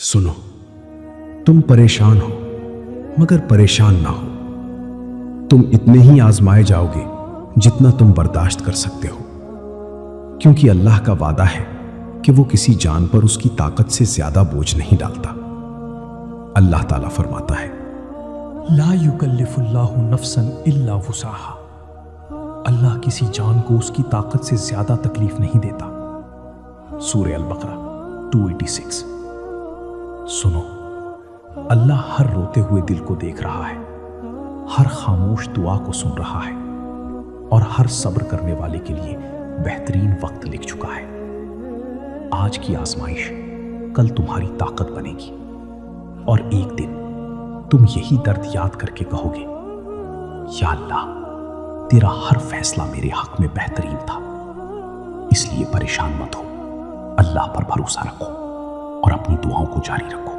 سنو، تم پریشان ہو مگر پریشان نہ ہو۔ تم اتنے ہی آزمائے جاؤ گے جتنا تم برداشت کر سکتے ہو، کیونکہ اللہ کا وعدہ ہے کہ وہ کسی جان پر اس کی طاقت سے زیادہ بوجھ نہیں ڈالتا۔ اللہ تعالیٰ فرماتا ہے، لا یکلف اللہ نفسا الا وسعها۔ اللہ کسی جان کو اس کی طاقت سے زیادہ تکلیف نہیں دیتا۔ سورہ البقرہ 286۔ سنو، اللہ ہر روتے ہوئے دل کو دیکھ رہا ہے، ہر خاموش دعا کو سن رہا ہے، اور ہر صبر کرنے والے کے لیے بہترین وقت لکھ چکا ہے۔ آج کی آزمائش کل تمہاری طاقت بنے گی، اور ایک دن تم یہی درد یاد کر کے کہو گے، یا اللہ، تیرا ہر فیصلہ میرے حق میں بہترین تھا۔ اس لیے پریشان مت ہو، اللہ پر بھروسہ رکھو اور اپنی دعاؤں کو جاری رکھو۔